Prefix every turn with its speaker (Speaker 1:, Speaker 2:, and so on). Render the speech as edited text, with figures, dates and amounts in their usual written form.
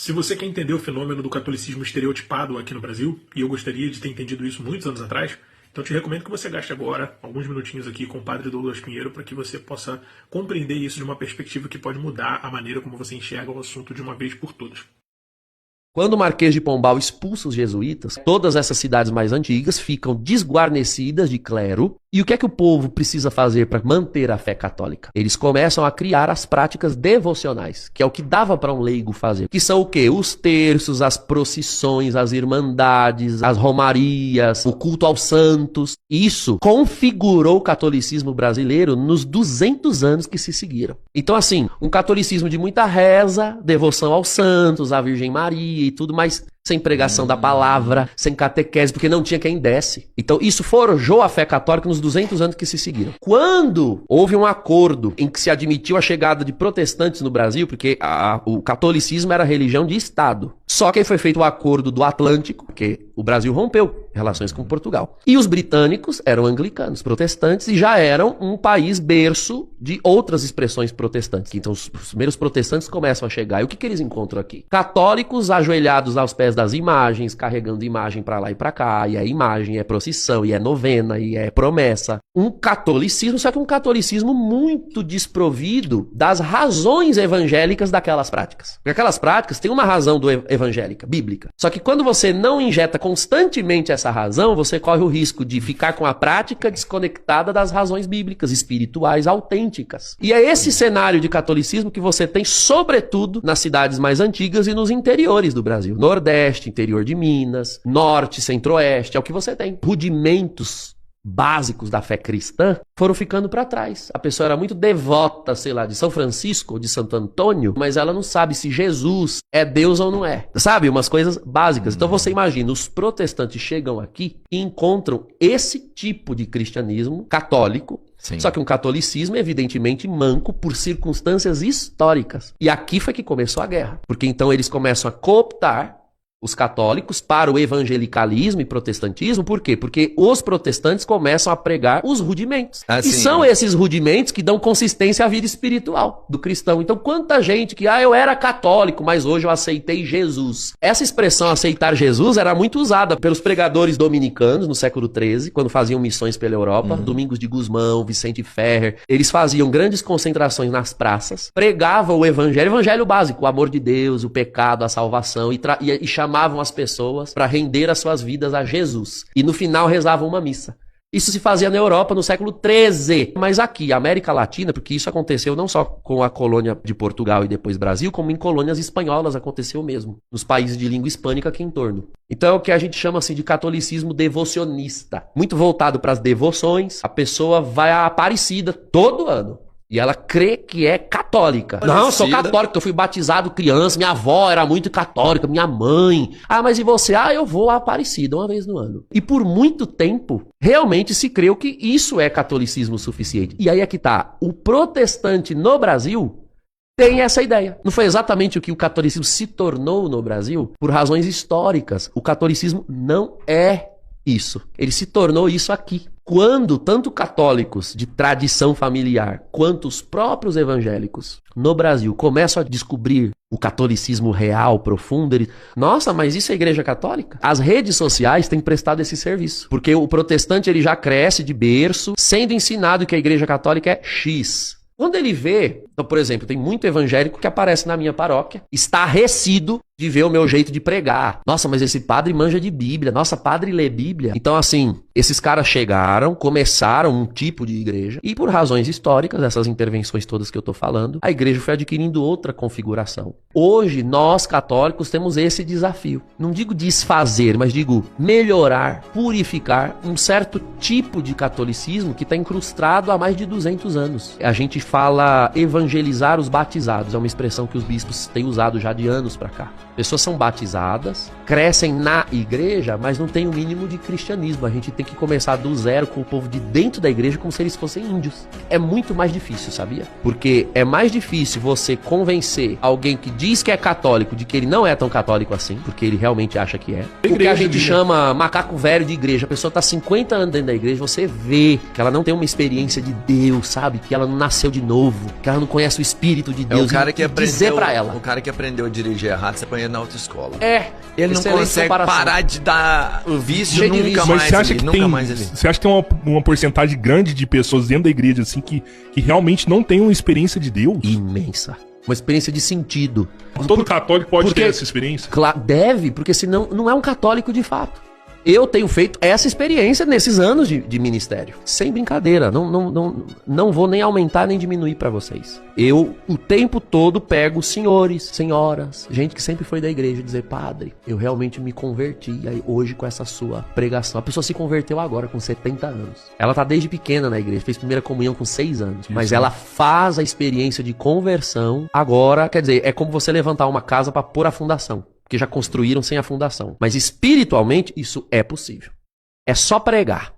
Speaker 1: Se você quer entender o fenômeno do catolicismo estereotipado aqui no Brasil, e eu gostaria de ter entendido isso muitos anos atrás, então te recomendo que você gaste agora alguns minutinhos aqui com o Padre Douglas Pinheiro para que você possa compreender isso de uma perspectiva que pode mudar a maneira como você enxerga o assunto de uma vez por todas.
Speaker 2: Quando o Marquês de Pombal expulsa os jesuítas, todas essas cidades mais antigas ficam desguarnecidas de clero. E o que é que o povo precisa fazer para manter a fé católica? Eles começam a criar as práticas devocionais, que é o que dava para um leigo fazer. Que são o quê? Os terços, as procissões, as irmandades, as romarias, o culto aos santos. Isso configurou o catolicismo brasileiro nos 200 anos que se seguiram. Então, assim, um catolicismo de muita reza, devoção aos santos, à Virgem Maria e tudo, mas sem pregação da palavra, sem catequese, porque não tinha quem desse. Então isso forjou a fé católica nos 200 anos que se seguiram. Quando houve um acordo em que se admitiu a chegada de protestantes no Brasil, porque o catolicismo era religião de Estado. Só que aí foi feito o acordo do Atlântico, porque o Brasil rompeu relações com Portugal. E os britânicos eram anglicanos, protestantes, e já eram um país berço de outras expressões protestantes. Então os primeiros protestantes começam a chegar. E o que eles encontram aqui? Católicos ajoelhados aos pés das imagens, carregando imagem pra lá e pra cá, e é imagem, é procissão, e é novena, e é promessa. Um catolicismo, só que um catolicismo muito desprovido das razões evangélicas daquelas práticas. Porque aquelas práticas têm uma razão evangélica, bíblica. Só que quando você não injeta constantemente essa razão, você corre o risco de ficar com a prática desconectada das razões bíblicas, espirituais, autênticas. E é esse cenário de catolicismo que você tem, sobretudo, nas cidades mais antigas e nos interiores do Brasil. Nordeste, interior de Minas, Norte, Centro-Oeste, é o que você tem. Rudimentos básicos da fé cristã foram ficando para trás. A pessoa era muito devota, sei lá, de São Francisco ou de Santo Antônio, mas ela não sabe se Jesus é Deus ou não é. Sabe? Umas coisas básicas. Então você imagina, os protestantes chegam aqui e encontram esse tipo de cristianismo católico. Sim. Só que um catolicismo evidentemente manco por circunstâncias históricas. E aqui foi que começou a guerra. Porque então eles começam a cooptar os católicos para o evangelicalismo e protestantismo. Por quê? Porque os protestantes começam a pregar os rudimentos. E são esses rudimentos que dão consistência à vida espiritual do cristão. Então, quanta gente que, eu era católico, mas hoje eu aceitei Jesus. Essa expressão aceitar Jesus era muito usada pelos pregadores dominicanos no século XIII, quando faziam missões pela Europa. Domingos de Gusmão, Vicente Ferrer. Eles faziam grandes concentrações nas praças, pregavam o evangelho básico, o amor de Deus, o pecado, a salvação, e chamavam as pessoas para render as suas vidas a Jesus. E no final rezavam uma missa. Isso se fazia na Europa no século XIII. Mas aqui, América Latina, porque isso aconteceu não só com a colônia de Portugal e depois Brasil, como em colônias espanholas aconteceu mesmo. Nos países de língua hispânica aqui em torno. Então é o que a gente chama assim de catolicismo devocionista. Muito voltado para as devoções. A pessoa vai à Aparecida todo ano. E ela crê que é católica. Não, eu sou católica, eu fui batizado criança, minha avó era muito católica, minha mãe. Mas e você? Eu vou à Aparecida uma vez no ano. E por muito tempo, realmente se creu que isso é catolicismo suficiente. E aí é que tá. O protestante no Brasil tem essa ideia. Não foi exatamente o que o catolicismo se tornou no Brasil por razões históricas. O catolicismo não é isso. Ele se tornou isso aqui. Quando tanto católicos de tradição familiar quanto os próprios evangélicos no Brasil começam a descobrir o catolicismo real, profundo, nossa, mas isso é igreja católica? As redes sociais têm prestado esse serviço. Porque o protestante ele já cresce de berço, sendo ensinado que a igreja católica é X. Quando ele vê, então, por exemplo, tem muito evangélico que aparece na minha paróquia, estarrecido de ver o meu jeito de pregar. Nossa, mas esse padre manja de Bíblia. Nossa, padre lê Bíblia. Então, assim, esses caras chegaram, começaram um tipo de igreja e por razões históricas, essas intervenções todas que eu tô falando, a igreja foi adquirindo outra configuração. Hoje, nós católicos temos esse desafio. Não digo desfazer, mas digo melhorar, purificar um certo tipo de catolicismo que está incrustado há mais de 200 anos. A gente fala evangelizar os batizados. É uma expressão que os bispos têm usado já de anos pra cá. Pessoas são batizadas, crescem na igreja, mas não tem o mínimo de cristianismo. A gente tem que começar do zero com o povo de dentro da igreja como se eles fossem índios. É muito mais difícil, sabia? Porque é mais difícil você convencer alguém que diz que é católico de que ele não é tão católico assim, porque ele realmente acha que é. O que a gente chama macaco velho de igreja. A pessoa tá 50 anos dentro da igreja, você vê que ela não tem uma experiência de Deus, sabe? Que ela não nasceu de novo, que ela não conhece o Espírito de Deus.
Speaker 3: O cara que aprendeu,
Speaker 2: dizer pra ela.
Speaker 3: O cara que aprendeu a dirigir errado, você põe maconha na autoescola.
Speaker 2: Ele
Speaker 3: não consegue parar de dar o vício
Speaker 2: Cheio de
Speaker 3: nunca
Speaker 2: vício.
Speaker 3: mais.
Speaker 4: Mas você acha
Speaker 3: ali,
Speaker 4: que
Speaker 3: nunca
Speaker 4: tem,
Speaker 3: mais ali.
Speaker 4: você acha que tem uma porcentagem grande de pessoas dentro da igreja assim que realmente não tem uma experiência de Deus?
Speaker 2: Imensa. Uma experiência de sentido.
Speaker 4: Todo católico pode
Speaker 2: porque-
Speaker 4: ter essa experiência?
Speaker 2: Claro, deve, porque senão não é um católico de fato. Eu tenho feito essa experiência nesses anos de ministério. Sem brincadeira. Não vou nem aumentar nem diminuir pra vocês. Eu, o tempo todo, pego senhores, senhoras, gente que sempre foi da igreja, dizer, padre, eu realmente me converti aí, hoje com essa sua pregação. A pessoa se converteu agora, com 70 anos. Ela tá desde pequena na igreja, fez primeira comunhão com 6 anos. Mas ela faz a experiência de conversão agora, quer dizer, é como você levantar uma casa pra pôr a fundação. Porque já construíram sem a fundação. Mas espiritualmente, isso é possível. É só pregar.